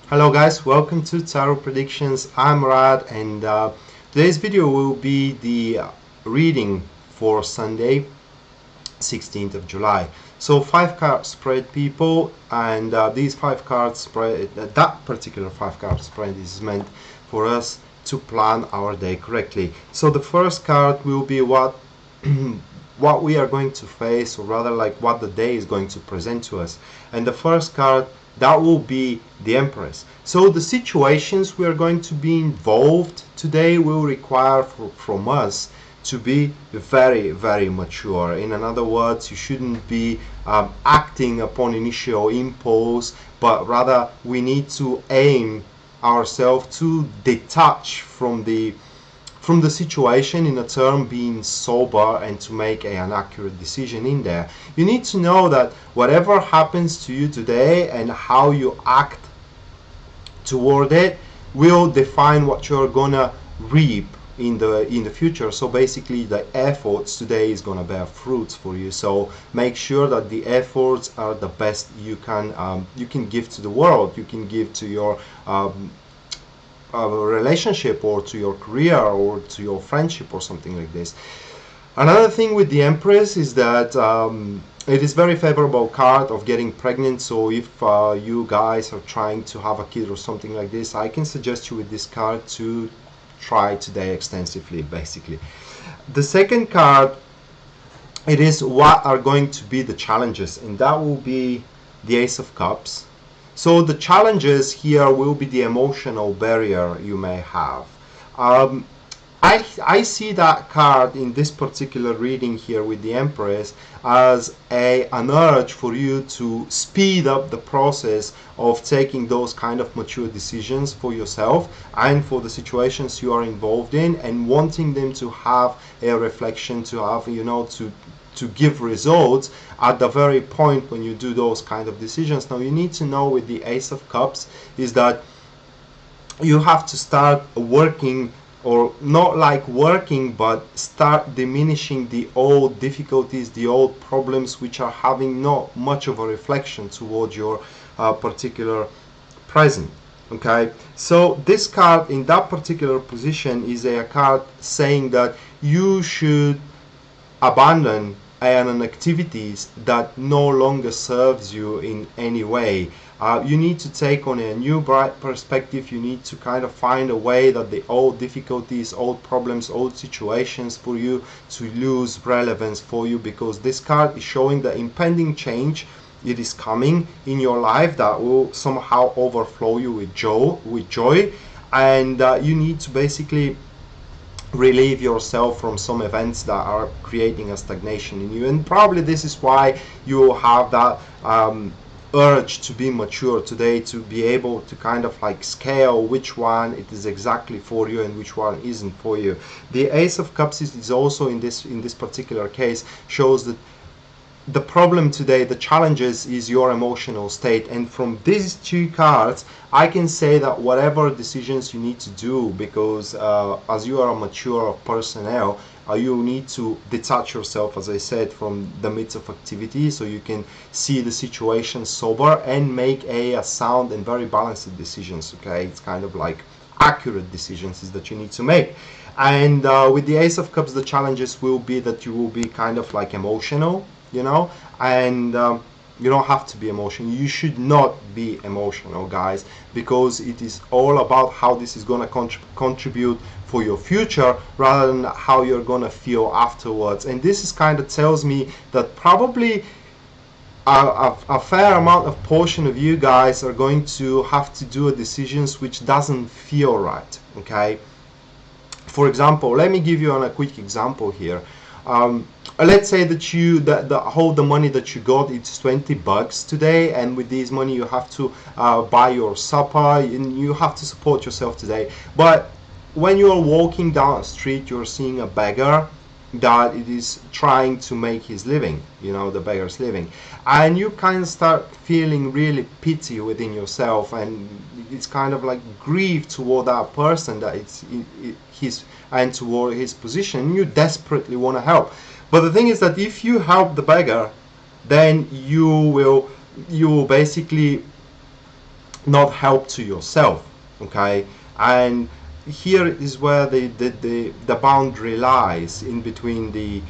Hello guys, welcome to Tarot Predictions. I'm Rad, and today's video will be the reading for Sunday 16th of July. So 5 card spread, people, and these 5 card spread, that particular 5 card spread is meant for us to plan our day correctly. So the first card will be what what we are going to face, or rather like what the day is going to present to us. And the first card, that will be the Empress. So the situations we are going to be involved today will require from us to be very, very mature. In other words, you shouldn't be acting upon initial impulse, but rather we need to aim ourselves to detach from the situation, in a term being sober, and to make an accurate decision in there. You need to know that whatever happens to you today and how you act toward it will define what you're gonna reap in the future. So basically the efforts today is gonna bear fruits for you. So make sure that the efforts are the best you can give to the world, you can give to your a relationship, or to your career, or to your friendship, or something like this. Another thing with the Empress is that it is very favorable card of getting pregnant. So if you guys are trying to have a kid or something like this, I can suggest you with this card to try today extensively. Basically, the second card, it is what are going to be the challenges, and that will be the Ace of Cups. So the challenges here will be the emotional barrier you may have. I see that card in this particular reading here with the Empress as an urge for you to speed up the process of taking those kind of mature decisions for yourself and for the situations you are involved in, and wanting them to have a reflection, to have, to give results at the very point when you do those kind of decisions. Now you need to know with the Ace of Cups is that you have to start working, or not like working, but start diminishing the old difficulties, the old problems which are having not much of a reflection towards your particular present. Okay, so this card in that particular position is a card saying that you should abandon an activities that no longer serves you in any way. You need to take on a new bright perspective. You need to kind of find a way that the old difficulties, old problems, old situations for you to lose relevance for you, because this card is showing the impending change. It is coming in your life that will somehow overflow you with joy, and you need to basically relieve yourself from some events that are creating a stagnation in you. And probably this is why you have that urge to be mature today, to be able to kind of like scale which one it is exactly for you and which one isn't for you. The Ace of Cups is also in this particular case shows that the problem today, the challenges, is your emotional state. And from these 2 cards, I can say that whatever decisions you need to do, because as you are a mature personnel, you need to detach yourself, as I said, from the midst of activity, so you can see the situation sober and make a sound and very balanced decisions. Okay, it's kind of like accurate decisions is that you need to make. And with the Ace of Cups, the challenges will be that you will be kind of like emotional, and you don't have to be emotional. You should not be emotional, guys, because it is all about how this is going to contribute for your future, rather than how you're going to feel afterwards. And this is kind of tells me that probably a fair amount of portion of you guys are going to have to do a decisions which doesn't feel right. Okay, for example, let me give you a quick example here. Let's say that the money that you got, it's $20 today, and with this money you have to buy your supper, and you have to support yourself today. But when you're walking down the street, you're seeing a beggar that it is trying to make his living, the beggar's living, and you kind of start feeling really pity within yourself, and it's kind of like grief toward that person, that it's his, and toward his position. You desperately want to help, but the thing is that if you help the beggar, then you will basically not help to yourself. Okay, and here is where the boundary lies in between the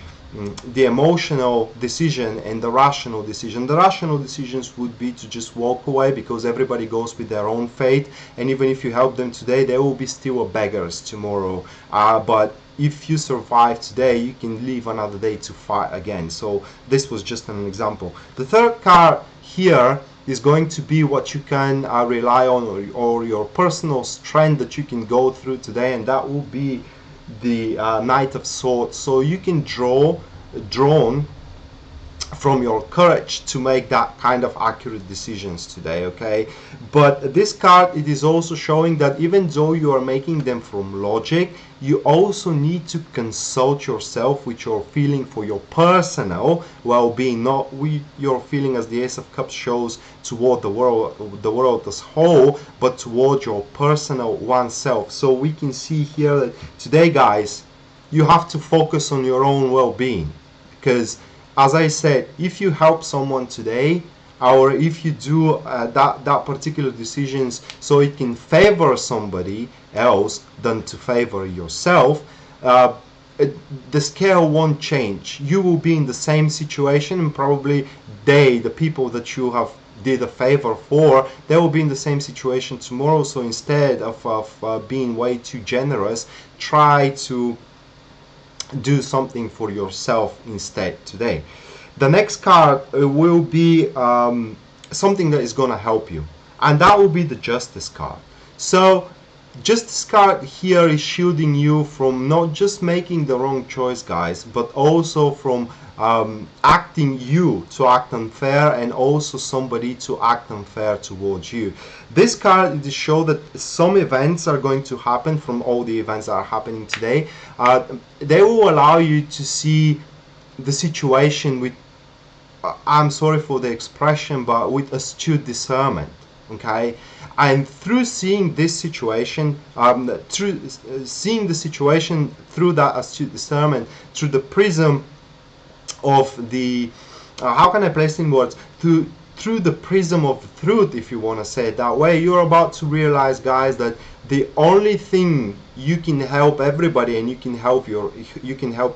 emotional decision and the rational decision. The rational decisions would be to just walk away because everybody goes with their own fate, and even if you help them today, they will be still beggars tomorrow. But if you survive today, you can live another day to fight again. So this was just an example. The third card here is going to be what you can rely on, or your personal strength that you can go through today, and that will be the Knight of Swords. So you can drawn from your courage to make that kind of accurate decisions today. Okay, but this card, it is also showing that even though you are making them from logic, you also need to consult yourself with your feeling for your personal well-being, not with your feeling, as the Ace of Cups shows, toward the world as whole, but toward your personal oneself. So we can see here that today, guys, you have to focus on your own well-being, because as I said, if you help someone today, or if you do that particular decisions so it can favor somebody else than to favor yourself, the scale won't change. You will be in the same situation, and probably the people that you have did a favor for, they will be in the same situation tomorrow. So instead of being way too generous, try to do something for yourself instead today. The next card will be something that is going to help you, and that will be the Justice card. So Justice card here is shielding you from not just making the wrong choice, guys, but also from acting to act unfair, and also somebody to act unfair towards you. This card is show that some events are going to happen from all the events that are happening today. They will allow you to see the situation with, I'm sorry for the expression, but with astute discernment. Okay, and through seeing this situation, through seeing the situation through that astute discernment, through the prism of the how can I place in words, through the prism of truth, if you want to say it that way, you're about to realize, guys, that the only thing you can help everybody and you can help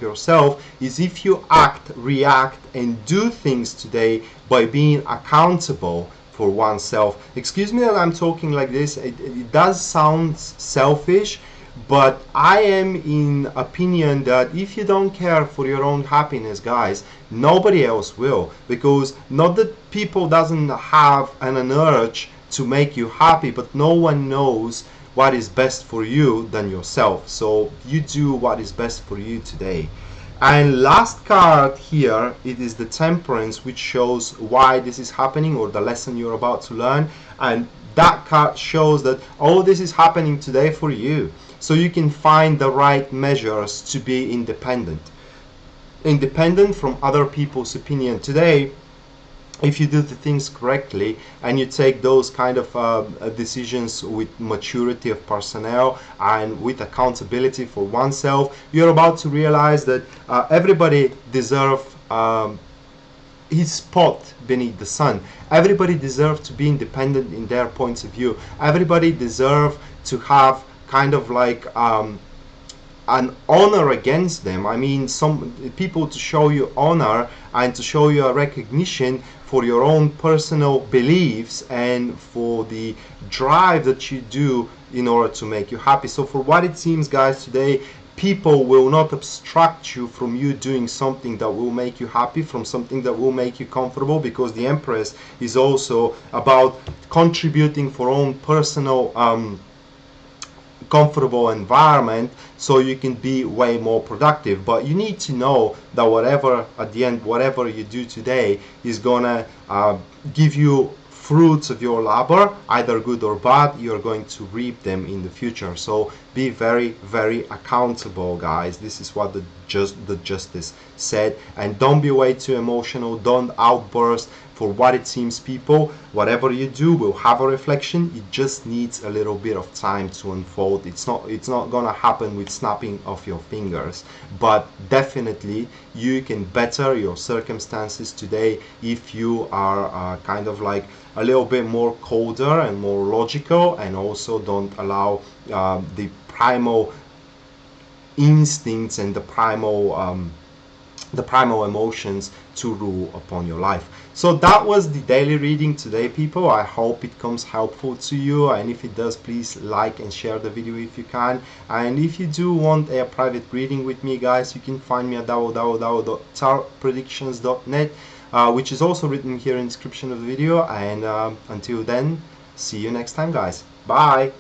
yourself is if you act, react, and do things today by being accountable for oneself. Excuse me that I'm talking like this. It does sound selfish, but I am in opinion that if you don't care for your own happiness, guys, nobody else will. Because not that people doesn't have an urge to make you happy, but no one knows what is best for you than yourself. So you do what is best for you today. And last card here, it is the Temperance, which shows why this is happening, or the lesson you're about to learn. And that card shows that all this is happening today for you, so you can find the right measures to be independent from other people's opinion today. If you do the things correctly and you take those kind of decisions with maturity of personnel and with accountability for oneself, you're about to realize that everybody deserves his spot beneath the sun. Everybody deserves to be independent in their points of view. Everybody deserves to have kind of like an honor against them. I mean, some people to show you honor and to show you a recognition for your own personal beliefs and for the drive that you do in order to make you happy. So for what it seems, guys, today people will not obstruct you from you doing something that will make you happy, from something that will make you comfortable, because the Empress is also about contributing for own personal comfortable environment, so you can be way more productive. But you need to know that whatever at the end, whatever you do today is gonna give you fruits of your labor, either good or bad. You're going to reap them in the future. So be very, very accountable, guys. This is what the the justice said. And don't be way too emotional, don't outburst. For what it seems, people, whatever you do will have a reflection. It just needs a little bit of time to unfold. It's not gonna happen with snapping of your fingers, but definitely you can better your circumstances today if you are kind of like a little bit more colder and more logical, and also don't allow the primal instincts and the primal emotions to rule upon your life. So that was the daily reading today, people. I hope it comes helpful to you, and if it does, please like and share the video if you can. And if you do want a private reading with me, guys, you can find me at www.tarotpredictions.net, which is also written here in the description of the video. And until then, see you next time, guys. Bye.